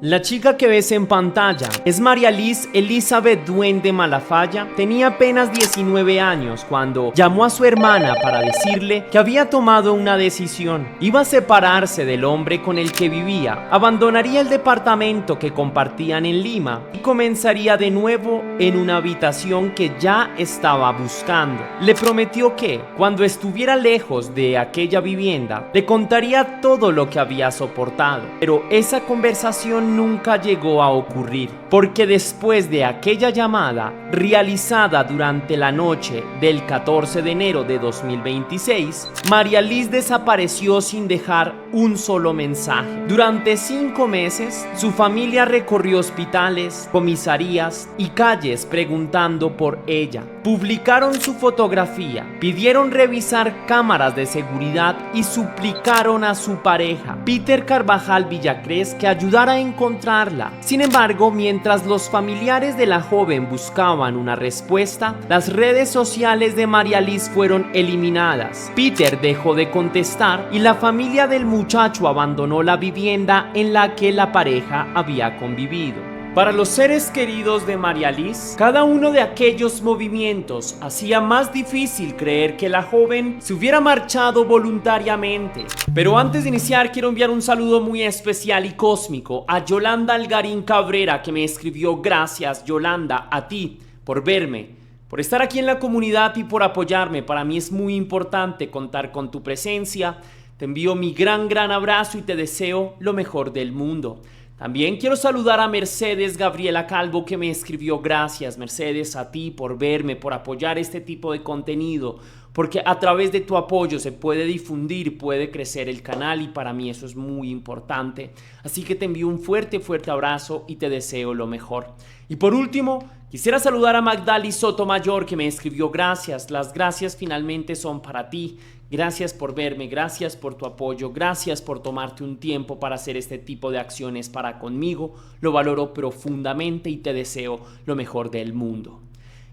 La chica que ves en pantalla es María Liz Elizabeth Duende Malafalla. Tenía apenas 19 años cuando llamó a su hermana para decirle que había tomado una decisión. Iba a separarse del hombre con el que vivía, abandonaría el departamento que compartían en Lima y comenzaría de nuevo en una habitación que ya estaba buscando. Le prometió que, cuando estuviera lejos de aquella vivienda, le contaría todo lo que había soportado. Pero esa conversación nunca llegó a ocurrir, porque después de aquella llamada realizada durante la noche del 14 de enero de 2026, María Liz desapareció sin dejar un solo mensaje. Durante 5 meses, su familia recorrió hospitales, comisarías y calles preguntando por ella. Publicaron su fotografía, pidieron revisar cámaras de seguridad y suplicaron a su pareja, Peter Carvajal Villacrés, que ayudara a encontrarla. Sin embargo, mientras los familiares de la joven buscaban una respuesta, las redes sociales de María Liz fueron eliminadas. Peter dejó de contestar y la familia del muchacho abandonó la vivienda en la que la pareja había convivido. Para los seres queridos de María Liz, cada uno de aquellos movimientos hacía más difícil creer que la joven se hubiera marchado voluntariamente. Pero antes de iniciar, quiero enviar un saludo muy especial y cósmico a Yolanda Algarín Cabrera, que me escribió: gracias, Yolanda, a ti por verme, por estar aquí en la comunidad y por apoyarme. Para mí es muy importante contar con tu presencia. Te envío mi gran abrazo y te deseo lo mejor del mundo. También quiero saludar a Mercedes Gabriela Calvo, que me escribió: gracias, Mercedes, a ti por verme, por apoyar este tipo de contenido, porque a través de tu apoyo se puede difundir, puede crecer el canal y para mí eso es muy importante. Así que te envío un fuerte abrazo y te deseo lo mejor. Y por último, quisiera saludar a Magdali Sotomayor, que me escribió: gracias, las gracias finalmente son para ti. Gracias por verme, gracias por tu apoyo, gracias por tomarte un tiempo para hacer este tipo de acciones para conmigo. Lo valoro profundamente y te deseo lo mejor del mundo.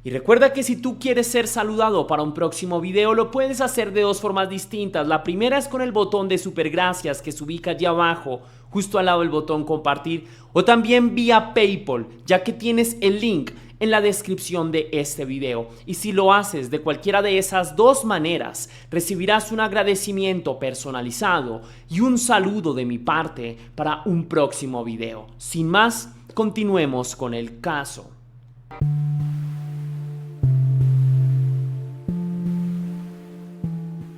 Y recuerda que si tú quieres ser saludado para un próximo video, lo puedes hacer de 2 formas distintas. La primera es con el botón de super gracias que se ubica allí abajo, justo al lado del botón compartir, o también vía PayPal, ya que tienes el link en la descripción de este video. Y si lo haces de cualquiera de esas 2 maneras, recibirás un agradecimiento personalizado y un saludo de mi parte para un próximo video. Sin más, continuemos con el caso.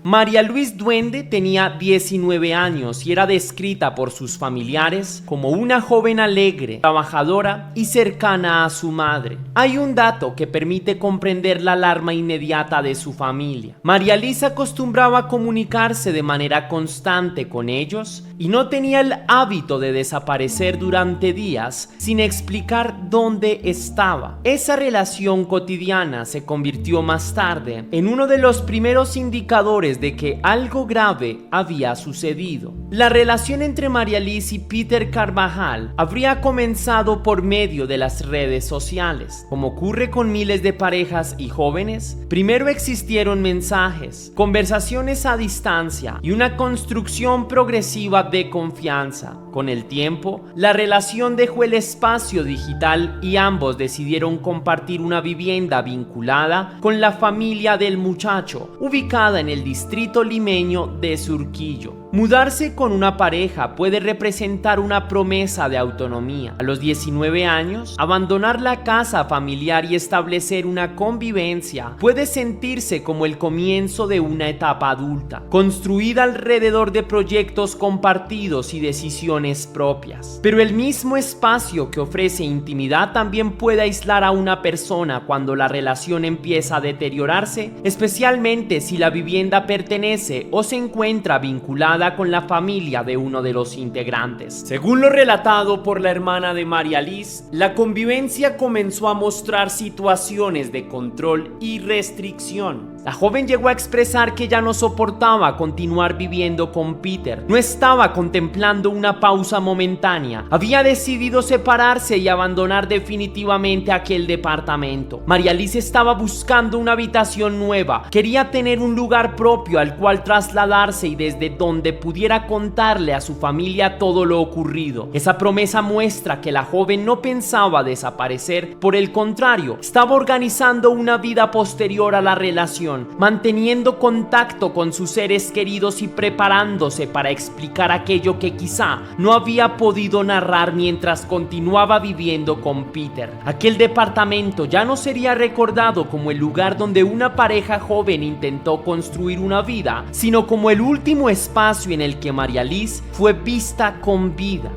María Luis Duende tenía 19 años y era descrita por sus familiares como una joven alegre, trabajadora y cercana a su madre. Hay un dato que permite comprender la alarma inmediata de su familia. María Liz acostumbraba a comunicarse de manera constante con ellos y no tenía el hábito de desaparecer durante días sin explicar dónde estaba. Esa relación cotidiana se convirtió más tarde en uno de los primeros indicadores de que algo grave había sucedido. La relación entre María Liz y Peter Carvajal habría comenzado por medio de las redes sociales. Como ocurre con miles de parejas y jóvenes, primero existieron mensajes, conversaciones a distancia y una construcción progresiva de confianza. Con el tiempo, la relación dejó el espacio digital y ambos decidieron compartir una vivienda vinculada con la familia del muchacho, ubicada en el distrito limeño de Surquillo. Mudarse con una pareja puede representar una promesa de autonomía. A los 19 años, abandonar la casa familiar y establecer una convivencia puede sentirse como el comienzo de una etapa adulta, construida alrededor de proyectos compartidos y decisiones propias. Pero el mismo espacio que ofrece intimidad también puede aislar a una persona cuando la relación empieza a deteriorarse, especialmente si la vivienda pertenece o se encuentra vinculada con la familia de uno de los integrantes. Según lo relatado por la hermana de María Liz, la convivencia comenzó a mostrar situaciones de control y restricción. La joven llegó a expresar que ya no soportaba continuar viviendo con Peter. No estaba contemplando una pausa momentánea. Había decidido separarse y abandonar definitivamente aquel departamento. María Liz estaba buscando una habitación nueva. Quería tener un lugar propio al cual trasladarse y desde donde pudiera contarle a su familia todo lo ocurrido. Esa promesa muestra que la joven no pensaba desaparecer. Por el contrario, estaba organizando una vida posterior a la relación, manteniendo contacto con sus seres queridos y preparándose para explicar aquello que quizá no había podido narrar mientras continuaba viviendo con Peter. Aquel departamento ya no sería recordado como el lugar donde una pareja joven intentó construir una vida, sino como el último espacio en el que María Liz fue vista con vida.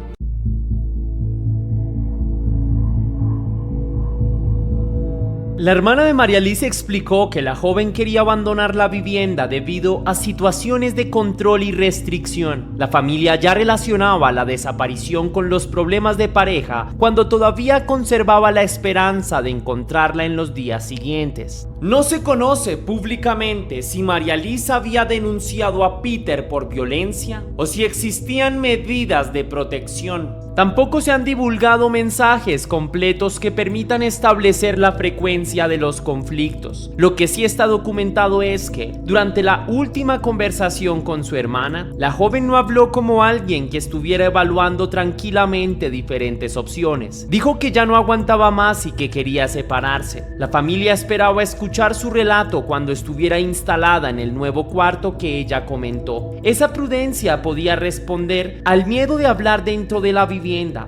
La hermana de María Liz explicó que la joven quería abandonar la vivienda debido a situaciones de control y restricción. La familia ya relacionaba la desaparición con los problemas de pareja cuando todavía conservaba la esperanza de encontrarla en los días siguientes. No se conoce públicamente si María Liz había denunciado a Peter por violencia o si existían medidas de protección. Tampoco se han divulgado mensajes completos que permitan establecer la frecuencia de los conflictos. Lo que sí está documentado es que, durante la última conversación con su hermana, la joven no habló como alguien que estuviera evaluando tranquilamente diferentes opciones. Dijo que ya no aguantaba más y que quería separarse. La familia esperaba escuchar su relato cuando estuviera instalada en el nuevo cuarto que ella comentó. Esa prudencia podía responder al miedo de hablar dentro de la vivienda,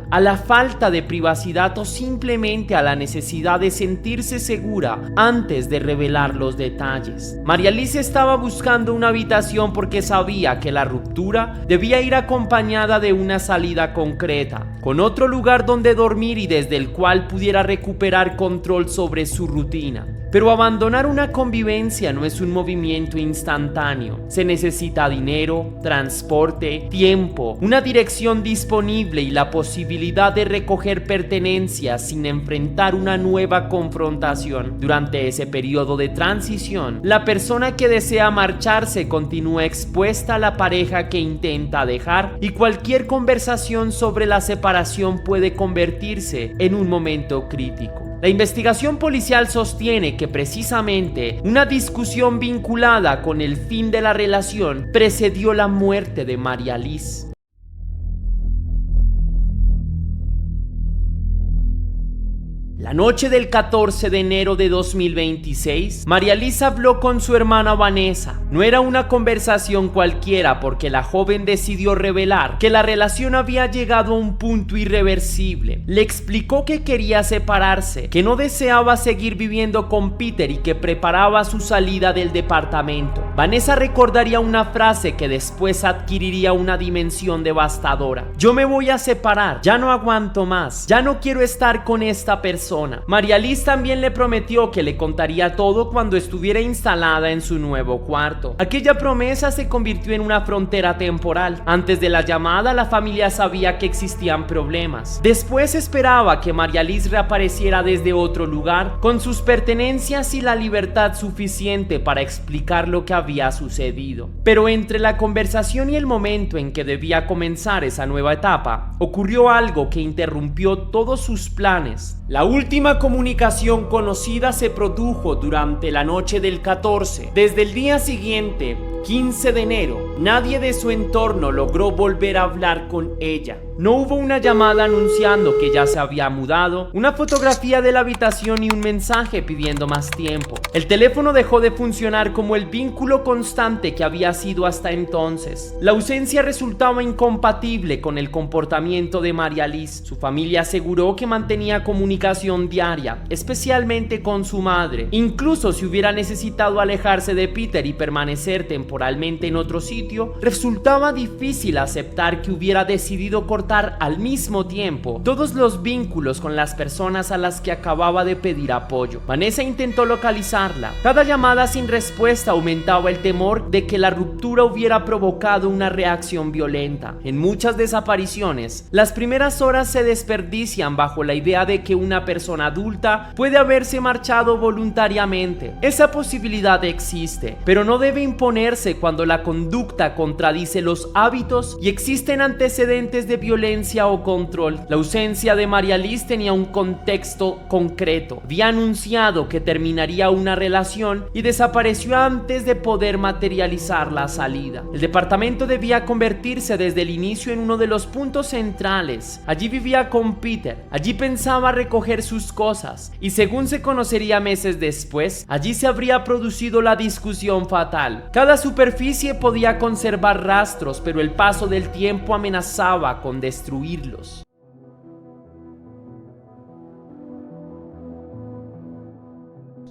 a la falta de privacidad o simplemente a la necesidad de sentirse segura antes de revelar los detalles. María Liz estaba buscando una habitación porque sabía que la ruptura debía ir acompañada de una salida concreta, con otro lugar donde dormir y desde el cual pudiera recuperar control sobre su rutina. Pero abandonar una convivencia no es un movimiento instantáneo. Se necesita dinero, transporte, tiempo, una dirección disponible y la posibilidad de recoger pertenencias sin enfrentar una nueva confrontación. Durante ese periodo de transición, la persona que desea marcharse continúa expuesta a la pareja que intenta dejar y cualquier conversación sobre la separación puede convertirse en un momento crítico. La investigación policial sostiene que precisamente una discusión vinculada con el fin de la relación precedió la muerte de María Liz. La noche del 14 de enero de 2026, María Liz habló con su hermana Vanessa. No era una conversación cualquiera porque la joven decidió revelar que la relación había llegado a un punto irreversible. Le explicó que quería separarse, que no deseaba seguir viviendo con Peter y que preparaba su salida del departamento. Vanessa recordaría una frase que después adquiriría una dimensión devastadora: "Yo me voy a separar, ya no aguanto más, ya no quiero estar con esta persona". María Liz también le prometió que le contaría todo cuando estuviera instalada en su nuevo cuarto. Aquella promesa se convirtió en una frontera temporal. Antes de la llamada, la familia sabía que existían problemas. Después esperaba que María Liz reapareciera desde otro lugar, con sus pertenencias y la libertad suficiente para explicar lo que había sucedido. Pero entre la conversación y el momento en que debía comenzar esa nueva etapa, ocurrió algo que interrumpió todos sus planes. La última comunicación conocida se produjo durante la noche del 14. Desde el día siguiente, 15 de enero, nadie de su entorno logró volver a hablar con ella. No hubo una llamada anunciando que ya se había mudado, una fotografía de la habitación y un mensaje pidiendo más tiempo. El teléfono dejó de funcionar como el vínculo constante que había sido hasta entonces. La ausencia resultaba incompatible con el comportamiento de María Liz. Su familia aseguró que mantenía comunicación diaria, especialmente con su madre. Incluso si hubiera necesitado alejarse de Peter y permanecer temporalmente en otro sitio, sitio, resultaba difícil aceptar que hubiera decidido cortar al mismo tiempo todos los vínculos con las personas a las que acababa de pedir apoyo. Vanessa intentó localizarla. Cada llamada sin respuesta aumentaba el temor de que la ruptura hubiera provocado una reacción violenta. En muchas desapariciones, las primeras horas se desperdician bajo la idea de que una persona adulta puede haberse marchado voluntariamente. Esa posibilidad existe, pero no debe imponerse cuando la conducta contradice los hábitos y existen antecedentes de violencia o control. La ausencia de María Liz tenía un contexto concreto. Había anunciado que terminaría una relación y desapareció antes de poder materializar la salida. El departamento debía convertirse desde el inicio en uno de los puntos centrales. Allí vivía con Peter, allí pensaba recoger sus cosas y, según se conocería meses después, allí se habría producido la discusión fatal. Cada superficie podía conservar rastros, pero el paso del tiempo amenazaba con destruirlos.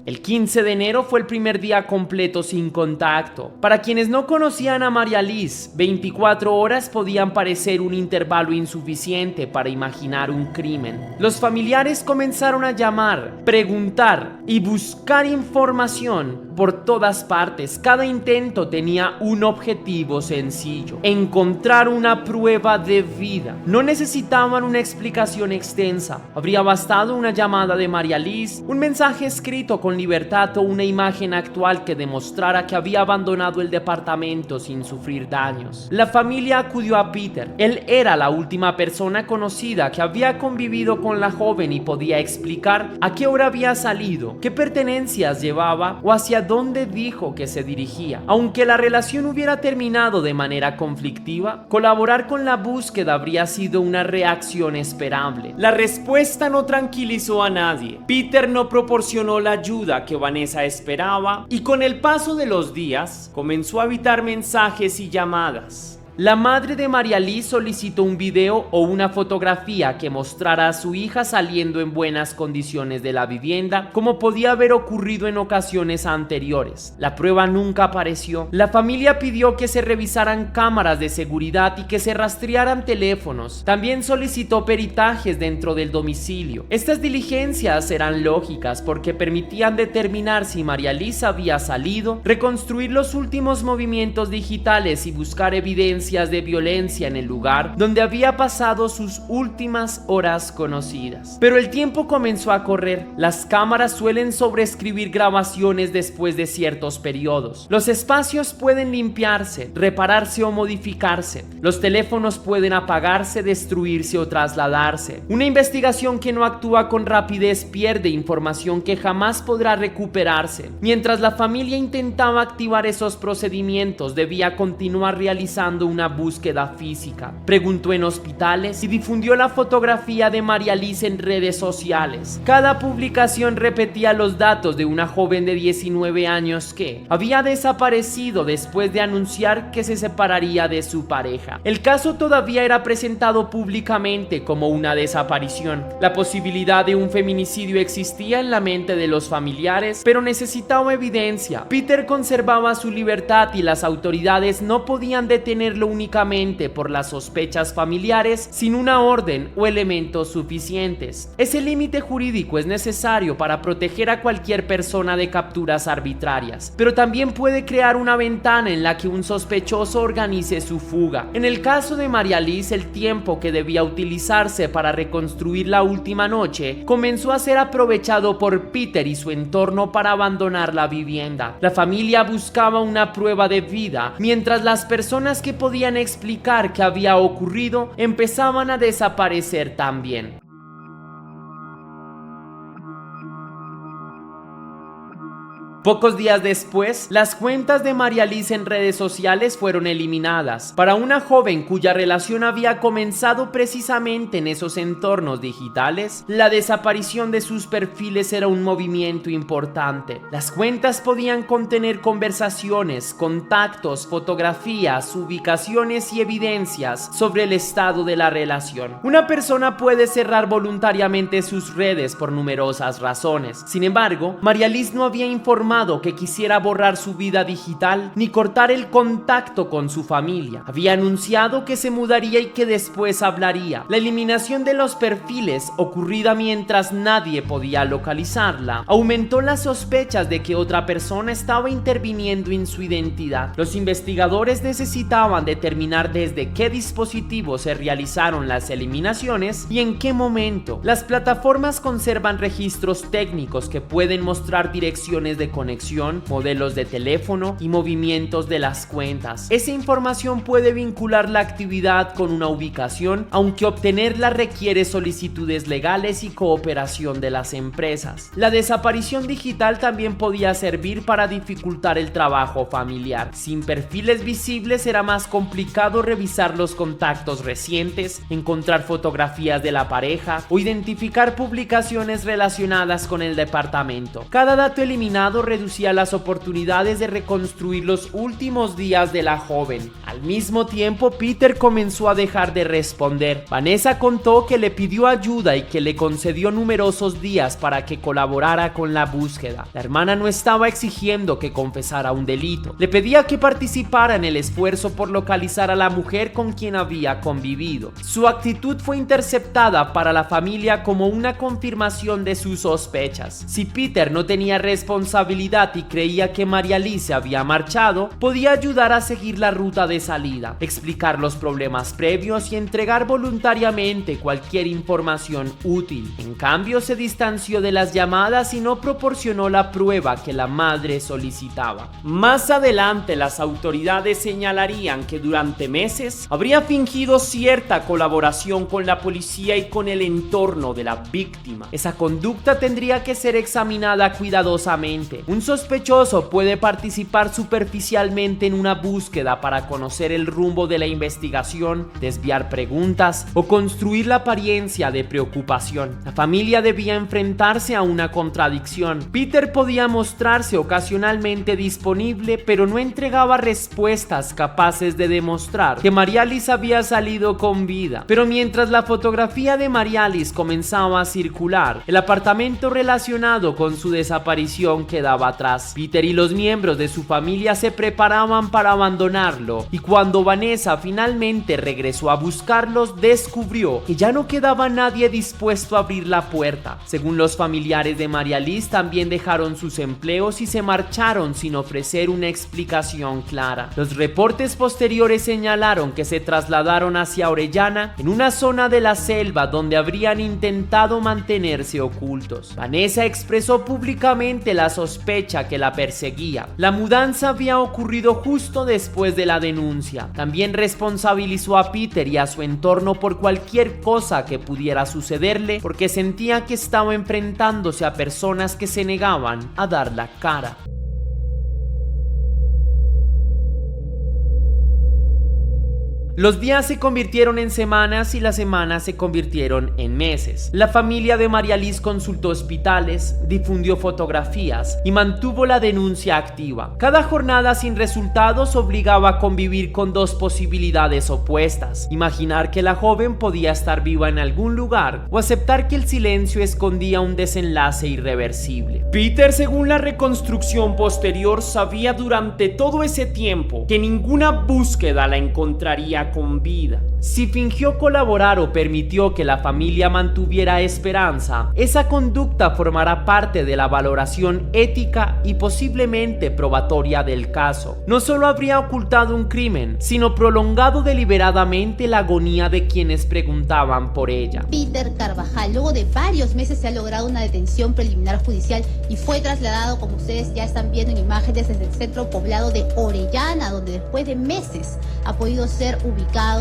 El 15 de enero fue el primer día completo sin contacto. Para quienes no conocían a María Liz, 24 horas podían parecer un intervalo insuficiente para imaginar un crimen. Los familiares comenzaron a llamar, preguntar y buscar información por todas partes. Cada intento tenía un objetivo sencillo: encontrar una prueba de vida. No necesitaban una explicación extensa. Habría bastado una llamada de María Liz, un mensaje escrito con libertad o una imagen actual que demostrara que había abandonado el departamento sin sufrir daños. La familia acudió a Peter. Él era la última persona conocida que había convivido con la joven y podía explicar a qué hora había salido, qué pertenencias llevaba o hacia dónde dijo que se dirigía. Aunque la relación hubiera terminado de manera conflictiva, colaborar con la búsqueda habría sido una reacción esperable. La respuesta no tranquilizó a nadie. Peter no proporcionó la ayuda que Vanessa esperaba y con el paso de los días comenzó a evitar mensajes y llamadas. La madre de María Liz solicitó un video o una fotografía que mostrara a su hija saliendo en buenas condiciones de la vivienda, como podía haber ocurrido en ocasiones anteriores. La prueba nunca apareció. La familia pidió que se revisaran cámaras de seguridad y que se rastrearan teléfonos. También solicitó peritajes dentro del domicilio. Estas diligencias eran lógicas porque permitían determinar si María Liz había salido, reconstruir los últimos movimientos digitales y buscar evidencia de violencia en el lugar donde había pasado sus últimas horas conocidas. Pero el tiempo comenzó a correr. Las cámaras suelen sobreescribir grabaciones después de ciertos periodos. Los espacios pueden limpiarse, repararse o modificarse. Los teléfonos pueden apagarse, destruirse o trasladarse. Una investigación que no actúa con rapidez pierde información que jamás podrá recuperarse. Mientras la familia intentaba activar esos procedimientos, debía continuar realizando una búsqueda física. Preguntó en hospitales y difundió la fotografía de María Liz en redes sociales. Cada publicación repetía los datos de una joven de 19 años que había desaparecido después de anunciar que se separaría de su pareja. El caso todavía era presentado públicamente como una desaparición. La posibilidad de un feminicidio existía en la mente de los familiares, pero necesitaba evidencia. Peter conservaba su libertad y las autoridades no podían detenerlo únicamente por las sospechas familiares sin una orden o elementos suficientes. Ese límite jurídico es necesario para proteger a cualquier persona de capturas arbitrarias, pero también puede crear una ventana en la que un sospechoso organice su fuga. En el caso de María Liz, el tiempo que debía utilizarse para reconstruir la última noche comenzó a ser aprovechado por Peter y su entorno para abandonar la vivienda. La familia buscaba una prueba de vida, mientras las personas que podían explicar qué había ocurrido empezaban a desaparecer también. Pocos días después, las cuentas de María Liz en redes sociales fueron eliminadas. Para una joven cuya relación había comenzado precisamente en esos entornos digitales, la desaparición de sus perfiles era un movimiento importante. Las cuentas podían contener conversaciones, contactos, fotografías, ubicaciones y evidencias sobre el estado de la relación. Una persona puede cerrar voluntariamente sus redes por numerosas razones. Sin embargo, María Liz no había informado informado que quisiera borrar su vida digital ni cortar el contacto con su familia. Había anunciado que se mudaría y que después hablaría. La eliminación de los perfiles, ocurrida mientras nadie podía localizarla, aumentó las sospechas de que otra persona estaba interviniendo en su identidad. Los investigadores necesitaban determinar desde qué dispositivo se realizaron las eliminaciones y en qué momento. Las plataformas conservan registros técnicos que pueden mostrar direcciones de conexión, modelos de teléfono y movimientos de las cuentas. Esa información puede vincular la actividad con una ubicación, aunque obtenerla requiere solicitudes legales y cooperación de las empresas. La desaparición digital también podía servir para dificultar el trabajo familiar. Sin perfiles visibles era más complicado revisar los contactos recientes, encontrar fotografías de la pareja o identificar publicaciones relacionadas con el departamento. Cada dato eliminado reducía las oportunidades de reconstruir los últimos días de la joven. Al mismo tiempo, Peter comenzó a dejar de responder. Vanessa contó que le pidió ayuda y que le concedió numerosos días para que colaborara con la búsqueda. La hermana no estaba exigiendo que confesara un delito. Le pedía que participara en el esfuerzo por localizar a la mujer con quien había convivido. Su actitud fue interceptada para la familia como una confirmación de sus sospechas. Si Peter no tenía responsabilidad y creía que María Liz se había marchado, podía ayudar a seguir la ruta de salida, explicar los problemas previos y entregar voluntariamente cualquier información útil. En cambio, se distanció de las llamadas y no proporcionó la prueba que la madre solicitaba. Más adelante, las autoridades señalarían que durante meses habría fingido cierta colaboración con la policía y con el entorno de la víctima. Esa conducta tendría que ser examinada cuidadosamente. Un sospechoso puede participar superficialmente en una búsqueda para conocer el rumbo de la investigación, desviar preguntas o construir la apariencia de preocupación. La familia debía enfrentarse a una contradicción. Peter podía mostrarse ocasionalmente disponible, pero no entregaba respuestas capaces de demostrar que María Liz había salido con vida. Pero mientras la fotografía de María Liz comenzaba a circular, el apartamento relacionado con su desaparición quedaba atrás. Peter y los miembros de su familia se preparaban para abandonarlo, y cuando Vanessa finalmente regresó a buscarlos, descubrió que ya no quedaba nadie dispuesto a abrir la puerta. Según los familiares de María Liz, también dejaron sus empleos y se marcharon sin ofrecer una explicación clara. Los reportes posteriores señalaron que se trasladaron hacia Orellana, en una zona de la selva donde habrían intentado mantenerse ocultos. Vanessa expresó públicamente la sospecha que la perseguía. La mudanza había ocurrido justo después de la denuncia. También responsabilizó a Peter y a su entorno por cualquier cosa que pudiera sucederle, porque sentía que estaba enfrentándose a personas que se negaban a dar la cara. Los días se convirtieron en semanas y las semanas se convirtieron en meses. La familia de María Liz consultó hospitales, difundió fotografías y mantuvo la denuncia activa. Cada jornada sin resultados obligaba a convivir con dos posibilidades opuestas: imaginar que la joven podía estar viva en algún lugar o aceptar que el silencio escondía un desenlace irreversible. Peter, según la reconstrucción posterior, sabía durante todo ese tiempo que ninguna búsqueda la encontraría con vida. Si fingió colaborar o permitió que la familia mantuviera esperanza, esa conducta formará parte de la valoración ética y posiblemente probatoria del caso. No solo habría ocultado un crimen, sino prolongado deliberadamente la agonía de quienes preguntaban por ella. Peter Carvajal, luego de varios meses se ha logrado una detención preliminar judicial y fue trasladado, como ustedes ya están viendo en imágenes, desde el centro poblado de Orellana, donde después de meses ha podido ser ubicado.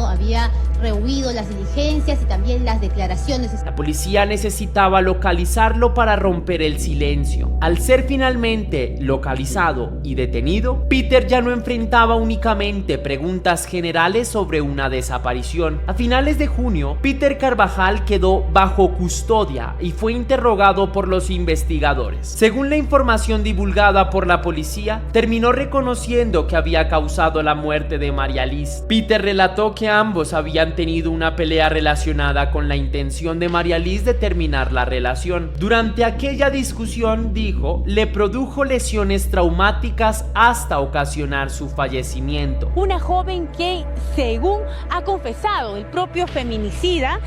Había rehuido las diligencias y también las declaraciones. La policía necesitaba localizarlo para romper el silencio. Al ser finalmente localizado y detenido, Peter ya no enfrentaba únicamente preguntas generales sobre una desaparición. A finales de junio, Peter Carvajal quedó bajo custodia y fue interrogado por los investigadores. Según la información divulgada por la policía, terminó reconociendo que había causado la muerte de María Liz. Peter relató que ambos habían habían tenido una pelea relacionada con la intención de María Liz de terminar la relación. Durante aquella discusión, dijo, le produjo lesiones traumáticas hasta ocasionar su fallecimiento. Una joven que, según ha confesado el propio feminicida,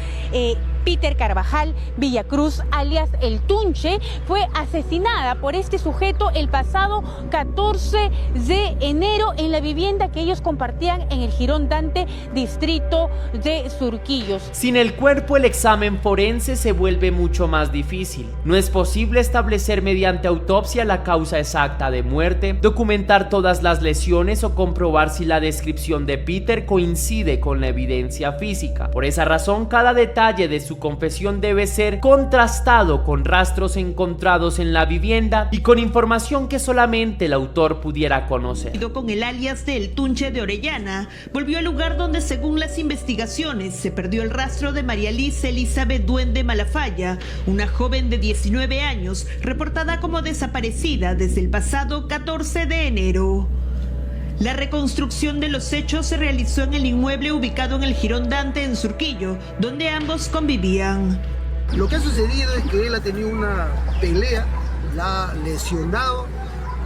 Peter Carvajal Villacruz, alias El Tunche, fue asesinada por este sujeto el pasado 14 de enero en la vivienda que ellos compartían en el Jirón Dante, distrito de Surquillos. Sin el cuerpo, el examen forense se vuelve mucho más difícil. No es posible establecer mediante autopsia la causa exacta de muerte, documentar todas las lesiones o comprobar si la descripción de Peter coincide con la evidencia física. Por esa razón, cada detalle de su confesión debe ser contrastado con rastros encontrados en la vivienda y con información que solamente el autor pudiera conocer. Con el alias de El Tunche de Orellana, volvió al lugar donde, según las investigaciones, se perdió el rastro de María Liz Elizabeth Duende Malafaya, una joven de 19 años, reportada como desaparecida desde el pasado 14 de enero. La reconstrucción de los hechos se realizó en el inmueble ubicado en el Jirón Dante en Surquillo, donde ambos convivían. Lo que ha sucedido es que él ha tenido una pelea, la ha lesionado,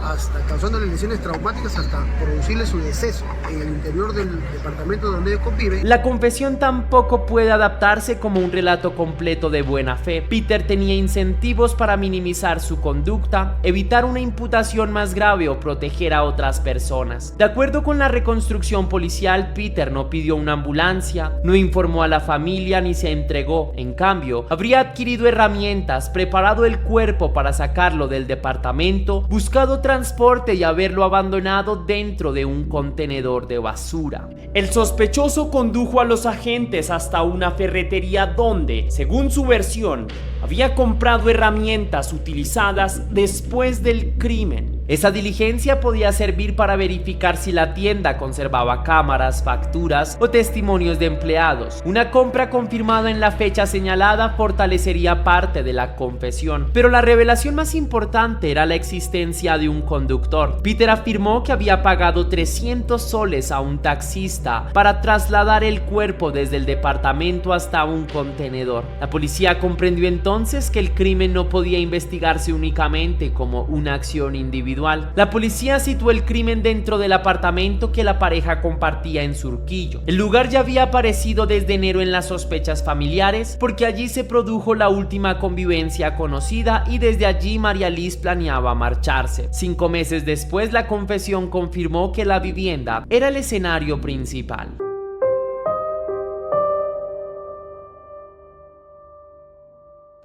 hasta causándole lesiones traumáticas hasta producirle su deceso en el interior del departamento donde ellos conviven. La confesión tampoco puede adaptarse como un relato completo de buena fe. Peter tenía incentivos para minimizar su conducta, evitar una imputación más grave o proteger a otras personas. De acuerdo con la reconstrucción policial, Peter no pidió una ambulancia, no informó a la familia ni se entregó. En cambio, habría adquirido herramientas, preparado el cuerpo para sacarlo del departamento, buscado transporte y haberlo abandonado dentro de un contenedor de basura. El sospechoso condujo a los agentes hasta una ferretería donde, según su versión, había comprado herramientas utilizadas después del crimen. Esa diligencia podía servir para verificar si la tienda conservaba cámaras, facturas o testimonios de empleados. Una compra confirmada en la fecha señalada fortalecería parte de la confesión, pero la revelación más importante era la existencia de un conductor. Peter afirmó que había pagado 300 soles a un taxista para trasladar el cuerpo desde el departamento hasta un contenedor. La policía comprendió entonces que el crimen no podía investigarse únicamente como una acción individual. La policía situó el crimen dentro del apartamento que la pareja compartía en Surquillo. El lugar ya había aparecido desde enero en las sospechas familiares porque allí se produjo la última convivencia conocida y desde allí María Liz planeaba marcharse. 5 meses después, la confesión confirmó que la vivienda era el escenario principal.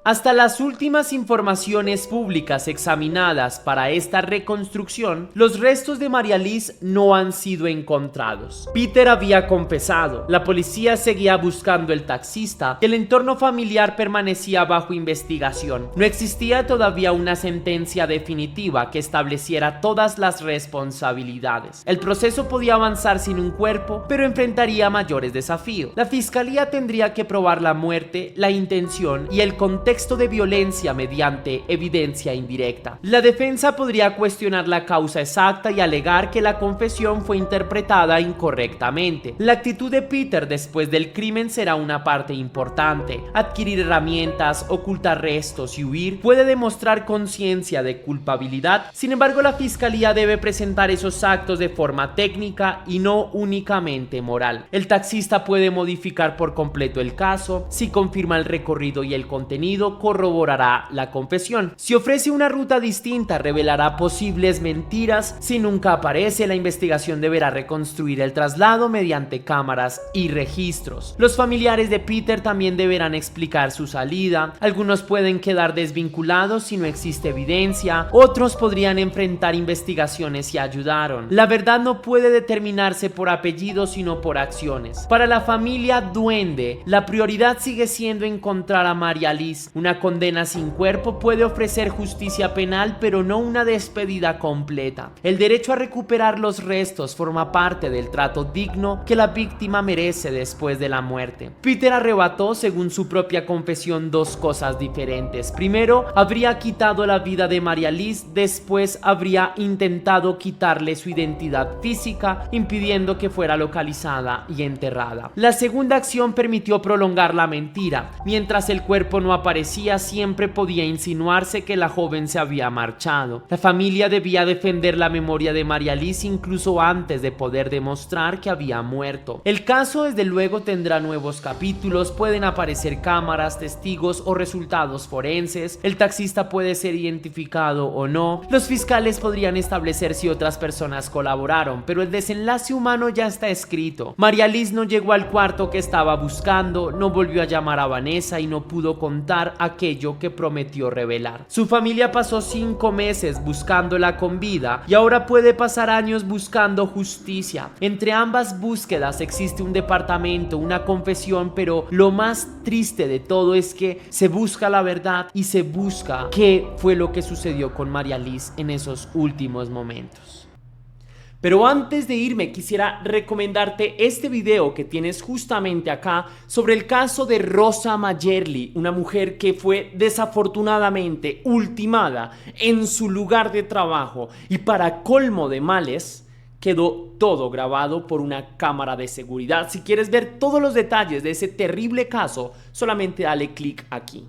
Hasta las últimas informaciones públicas examinadas para esta reconstrucción, los restos de María Liz no han sido encontrados. Peter había confesado, la policía seguía buscando el taxista y el entorno familiar permanecía bajo investigación. No existía todavía una sentencia definitiva que estableciera todas las responsabilidades. El proceso podía avanzar sin un cuerpo, pero enfrentaría mayores desafíos. La fiscalía tendría que probar la muerte, la intención y el contexto de violencia mediante evidencia indirecta. La defensa podría cuestionar la causa exacta y alegar que la confesión fue interpretada incorrectamente. La actitud de Peter después del crimen será una parte importante. Adquirir herramientas, ocultar restos y huir puede demostrar conciencia de culpabilidad. Sin embargo, la fiscalía debe presentar esos actos de forma técnica y no únicamente moral. El taxista puede modificar por completo el caso. Si confirma el recorrido y el contenido, corroborará la confesión. Si ofrece una ruta distinta, revelará posibles mentiras. Si nunca aparece, la investigación deberá reconstruir el traslado mediante cámaras y registros. Los familiares de Peter también deberán explicar su salida. Algunos pueden quedar desvinculados si no existe evidencia. Otros podrían enfrentar investigaciones si ayudaron. La verdad no puede determinarse por apellidos, sino por acciones. Para la familia Duende, la prioridad sigue siendo encontrar a María Liz. Liz. Una condena sin cuerpo puede ofrecer justicia penal, pero no una despedida completa. El derecho a recuperar los restos forma parte del trato digno que la víctima merece después de la muerte. Peter arrebató, según su propia confesión, dos cosas diferentes. Primero, habría quitado la vida de María Liz, después habría intentado quitarle su identidad física, impidiendo que fuera localizada y enterrada. La segunda acción permitió prolongar la mentira. Mientras el cuerpo no aparecía, siempre podía insinuarse que la joven se había marchado. La familia debía defender la memoria de María Liz incluso antes de poder demostrar que había muerto. El caso desde luego tendrá nuevos capítulos, pueden aparecer cámaras, testigos o resultados forenses. El taxista puede ser identificado o no. Los fiscales podrían establecer si otras personas colaboraron, pero el desenlace humano ya está escrito. María Liz no llegó al cuarto que estaba buscando, no volvió a llamar a Vanessa y no pudo contar aquello que prometió revelar. Su familia pasó 5 meses buscándola con vida y ahora puede pasar años buscando justicia. Entre ambas búsquedas existe un departamento, una confesión, pero lo más triste de todo es que se busca la verdad y se busca qué fue lo que sucedió con María Liz en esos últimos momentos. Pero antes de irme quisiera recomendarte este video que tienes justamente acá sobre el caso de Rosa Mayerly, una mujer que fue desafortunadamente ultimada en su lugar de trabajo y para colmo de males quedó todo grabado por una cámara de seguridad. Si quieres ver todos los detalles de ese terrible caso, solamente dale clic aquí.